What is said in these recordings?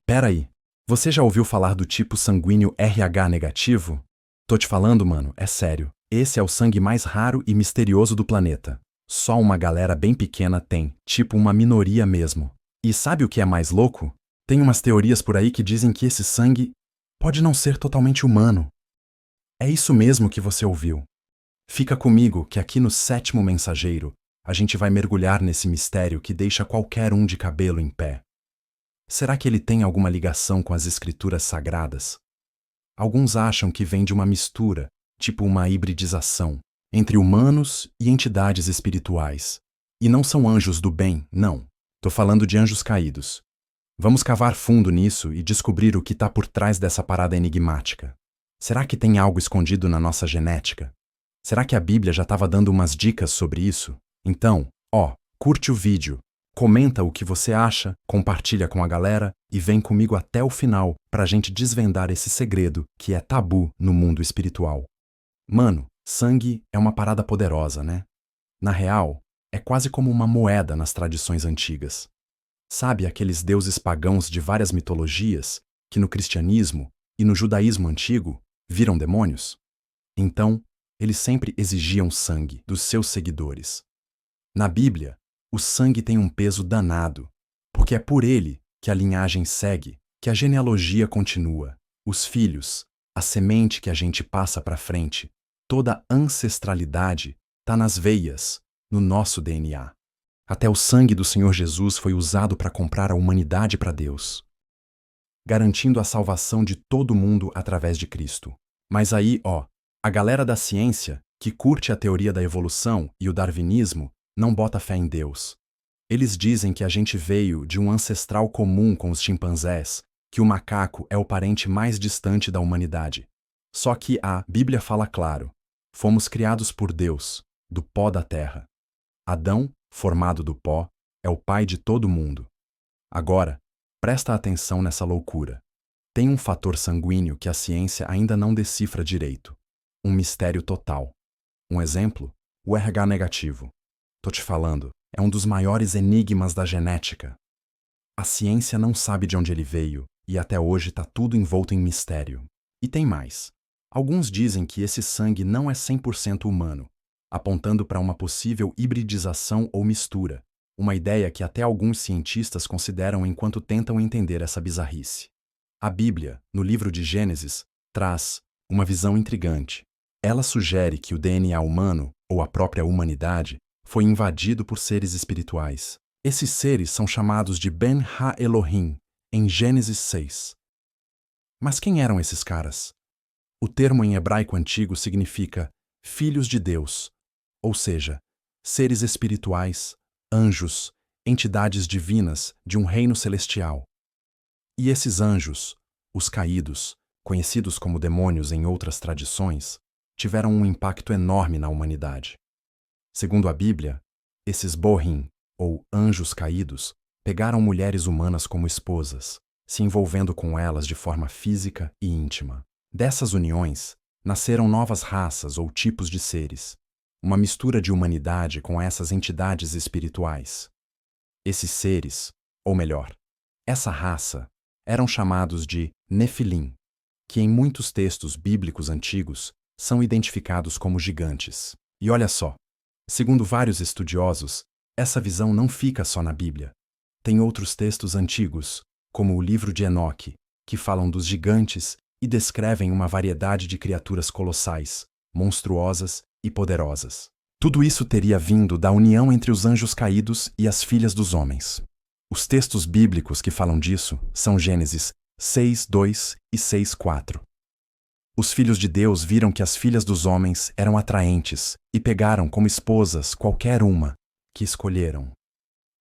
Pera aí. Você já ouviu falar do tipo sanguíneo RH negativo? Tô te falando, mano, é sério. Esse é o sangue mais raro e misterioso do planeta. Só uma galera bem pequena tem, tipo uma minoria mesmo. E sabe o que é mais louco? Tem umas teorias por aí que dizem que esse sangue pode não ser totalmente humano. É isso mesmo que você ouviu. Fica comigo que aqui no Sétimo Mensageiro a gente vai mergulhar nesse mistério que deixa qualquer um de cabelo em pé. Será que ele tem alguma ligação com as escrituras sagradas? Alguns acham que vem de uma mistura, tipo uma hibridização, entre humanos e entidades espirituais. E não são anjos do bem, não. Tô falando de anjos caídos. Vamos cavar fundo nisso e descobrir o que está por trás dessa parada enigmática. Será que tem algo escondido na nossa genética? Será que a Bíblia já estava dando umas dicas sobre isso? Então, curte o vídeo, comenta o que você acha, compartilha com a galera e vem comigo até o final pra gente desvendar esse segredo que é tabu no mundo espiritual. Mano, sangue é uma parada poderosa, né? Na real, é quase como uma moeda nas tradições antigas. Sabe aqueles deuses pagãos de várias mitologias que no cristianismo e no judaísmo antigo viram demônios? Então, eles sempre exigiam sangue dos seus seguidores. Na Bíblia, o sangue tem um peso danado, porque é por ele que a linhagem segue, que a genealogia continua, os filhos, a semente que a gente passa para frente, toda a ancestralidade está nas veias, no nosso DNA. Até o sangue do Senhor Jesus foi usado para comprar a humanidade para Deus, garantindo a salvação de todo mundo através de Cristo. Mas aí, a galera da ciência, que curte a teoria da evolução e o darwinismo, não bota fé em Deus. Eles dizem que a gente veio de um ancestral comum com os chimpanzés, que o macaco é o parente mais distante da humanidade. Só que a Bíblia fala claro: fomos criados por Deus, do pó da terra. Adão, formado do pó, é o pai de todo mundo. Agora, presta atenção nessa loucura. Tem um fator sanguíneo que a ciência ainda não decifra direito. Um mistério total. Um exemplo? O RH negativo. Tô te falando, é um dos maiores enigmas da genética. A ciência não sabe de onde ele veio e até hoje tá tudo envolto em mistério. E tem mais. Alguns dizem que esse sangue não é 100% humano, apontando para uma possível hibridização ou mistura, uma ideia que até alguns cientistas consideram enquanto tentam entender essa bizarrice. A Bíblia, no livro de Gênesis, traz uma visão intrigante. Ela sugere que o DNA humano, ou a própria humanidade, foi invadido por seres espirituais. Esses seres são chamados de Ben Ha-Elohim, em Gênesis 6. Mas quem eram esses caras? O termo em hebraico antigo significa filhos de Deus, ou seja, seres espirituais, anjos, entidades divinas de um reino celestial. E esses anjos, os caídos, conhecidos como demônios em outras tradições, tiveram um impacto enorme na humanidade. Segundo a Bíblia, esses Borim, ou anjos caídos, pegaram mulheres humanas como esposas, se envolvendo com elas de forma física e íntima. Dessas uniões, nasceram novas raças ou tipos de seres, uma mistura de humanidade com essas entidades espirituais. Esses seres, ou melhor, essa raça, eram chamados de Nefilim, que em muitos textos bíblicos antigos são identificados como gigantes. E olha só, segundo vários estudiosos, essa visão não fica só na Bíblia. Tem outros textos antigos, como o livro de Enoque, que falam dos gigantes e descrevem uma variedade de criaturas colossais, monstruosas e poderosas. Tudo isso teria vindo da união entre os anjos caídos e as filhas dos homens. Os textos bíblicos que falam disso são Gênesis 6:2 e 6:4. Os filhos de Deus viram que as filhas dos homens eram atraentes e pegaram como esposas qualquer uma que escolheram.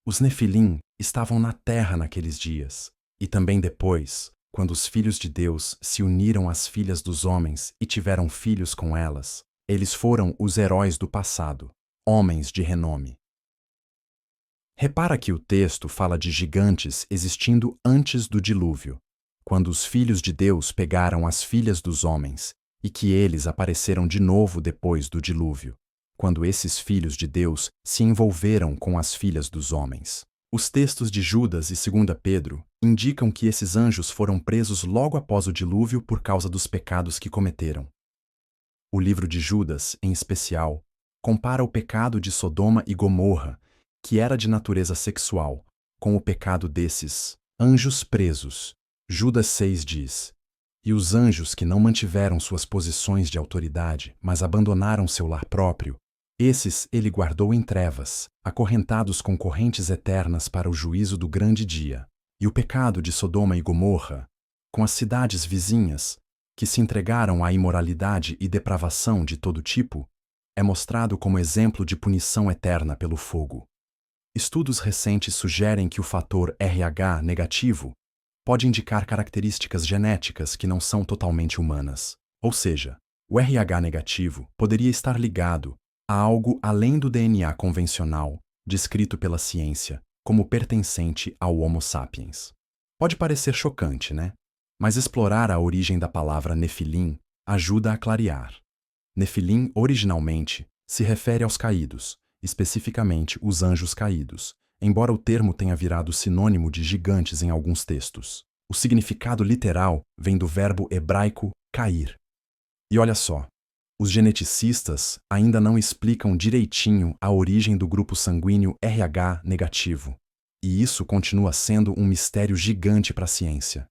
Os Nefilim estavam na terra naqueles dias, e também depois, quando os filhos de Deus se uniram às filhas dos homens e tiveram filhos com elas, eles foram os heróis do passado, homens de renome. Repara que o texto fala de gigantes existindo antes do dilúvio, quando os filhos de Deus pegaram as filhas dos homens, e que eles apareceram de novo depois do dilúvio, quando esses filhos de Deus se envolveram com as filhas dos homens. Os textos de Judas e 2 Pedro indicam que esses anjos foram presos logo após o dilúvio por causa dos pecados que cometeram. O livro de Judas, em especial, compara o pecado de Sodoma e Gomorra, que era de natureza sexual, com o pecado desses anjos presos. Judas 6 diz: "E os anjos que não mantiveram suas posições de autoridade, mas abandonaram seu lar próprio, esses ele guardou em trevas, acorrentados com correntes eternas para o juízo do grande dia. E o pecado de Sodoma e Gomorra, com as cidades vizinhas, que se entregaram à imoralidade e depravação de todo tipo, é mostrado como exemplo de punição eterna pelo fogo." Estudos recentes sugerem que o fator RH negativo pode indicar características genéticas que não são totalmente humanas. Ou seja, o RH negativo poderia estar ligado a algo além do DNA convencional, descrito pela ciência como pertencente ao Homo sapiens. Pode parecer chocante, né? Mas explorar a origem da palavra Nefilim ajuda a clarear. Nefilim, originalmente, se refere aos caídos, especificamente os anjos caídos, embora o termo tenha virado sinônimo de gigantes em alguns textos. O significado literal vem do verbo hebraico cair. E olha só, os geneticistas ainda não explicam direitinho a origem do grupo sanguíneo RH negativo, e isso continua sendo um mistério gigante para a ciência.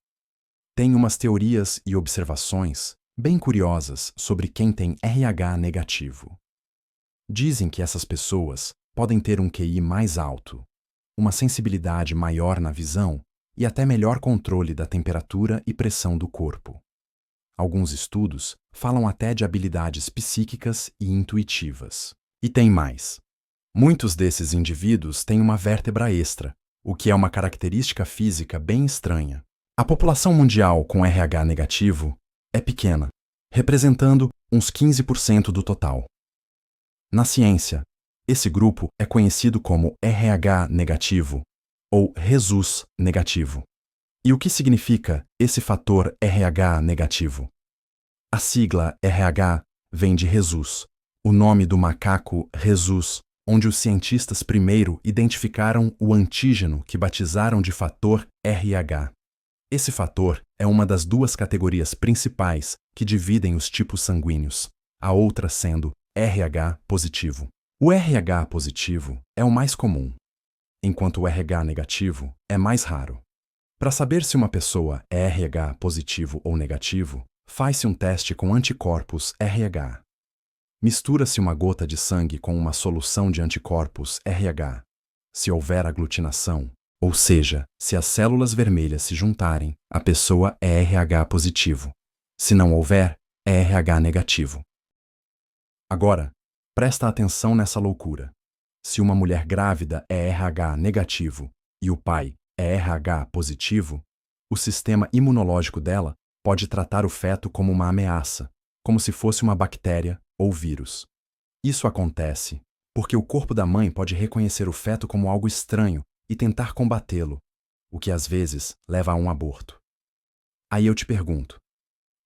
Tem umas teorias e observações bem curiosas sobre quem tem RH negativo. Dizem que essas pessoas podem ter um QI mais alto, uma sensibilidade maior na visão e até melhor controle da temperatura e pressão do corpo. Alguns estudos falam até de habilidades psíquicas e intuitivas. E tem mais. Muitos desses indivíduos têm uma vértebra extra, o que é uma característica física bem estranha. A população mundial com RH negativo é pequena, representando uns 15% do total. Na ciência, esse grupo é conhecido como RH negativo ou Rhesus negativo. E o que significa esse fator RH negativo? A sigla RH vem de Rhesus, o nome do macaco Rhesus, onde os cientistas primeiro identificaram o antígeno que batizaram de fator RH. Esse fator é uma das duas categorias principais que dividem os tipos sanguíneos, a outra sendo RH positivo. O RH positivo é o mais comum, enquanto o RH negativo é mais raro. Para saber se uma pessoa é RH positivo ou negativo, faz-se um teste com anticorpos RH. Mistura-se uma gota de sangue com uma solução de anticorpos RH. Se houver aglutinação, ou seja, se as células vermelhas se juntarem, a pessoa é RH positivo. Se não houver, é RH negativo. Agora, presta atenção nessa loucura. Se uma mulher grávida é RH negativo e o pai é RH positivo, o sistema imunológico dela pode tratar o feto como uma ameaça, como se fosse uma bactéria ou vírus. Isso acontece porque o corpo da mãe pode reconhecer o feto como algo estranho e tentar combatê-lo, o que às vezes leva a um aborto. Aí eu te pergunto,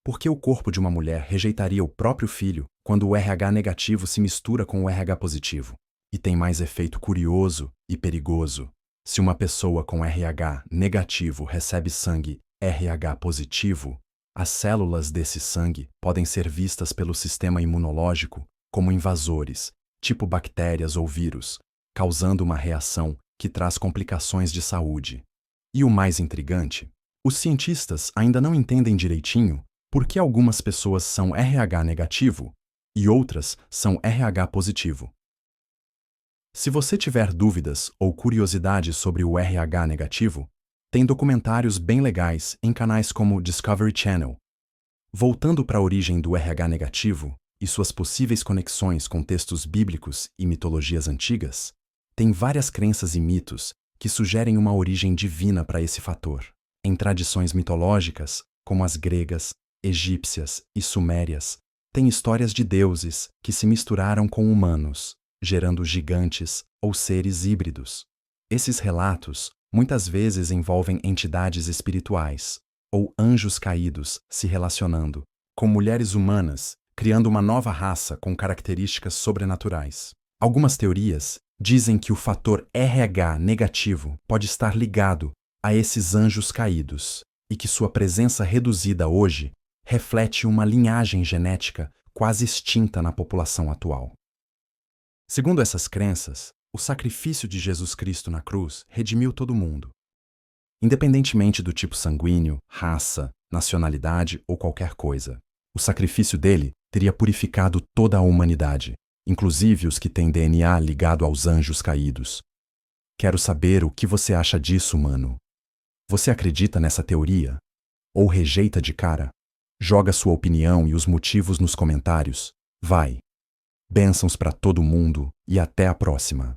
por que o corpo de uma mulher rejeitaria o próprio filho quando o RH negativo se mistura com o RH positivo? E tem mais efeito curioso e perigoso. Se uma pessoa com RH negativo recebe sangue RH positivo, as células desse sangue podem ser vistas pelo sistema imunológico como invasores, tipo bactérias ou vírus, causando uma reação que traz complicações de saúde. E o mais intrigante, os cientistas ainda não entendem direitinho por que algumas pessoas são RH negativo e outras são RH positivo. Se você tiver dúvidas ou curiosidade sobre o RH negativo, tem documentários bem legais em canais como Discovery Channel. Voltando para a origem do RH negativo e suas possíveis conexões com textos bíblicos e mitologias antigas, tem várias crenças e mitos que sugerem uma origem divina para esse fator. Em tradições mitológicas, como as gregas, egípcias e sumérias, tem histórias de deuses que se misturaram com humanos, gerando gigantes ou seres híbridos. Esses relatos muitas vezes envolvem entidades espirituais ou anjos caídos se relacionando com mulheres humanas, criando uma nova raça com características sobrenaturais. Algumas teorias Dizem que o fator RH negativo pode estar ligado a esses anjos caídos e que sua presença reduzida hoje reflete uma linhagem genética quase extinta na população atual. Segundo essas crenças, o sacrifício de Jesus Cristo na cruz redimiu todo mundo. Independentemente do tipo sanguíneo, raça, nacionalidade ou qualquer coisa, o sacrifício dele teria purificado toda a humanidade, inclusive os que têm DNA ligado aos anjos caídos. Quero saber o que você acha disso, mano. Você acredita nessa teoria? Ou rejeita de cara? Joga sua opinião e os motivos nos comentários. Vai! Bênçãos para todo mundo e até a próxima!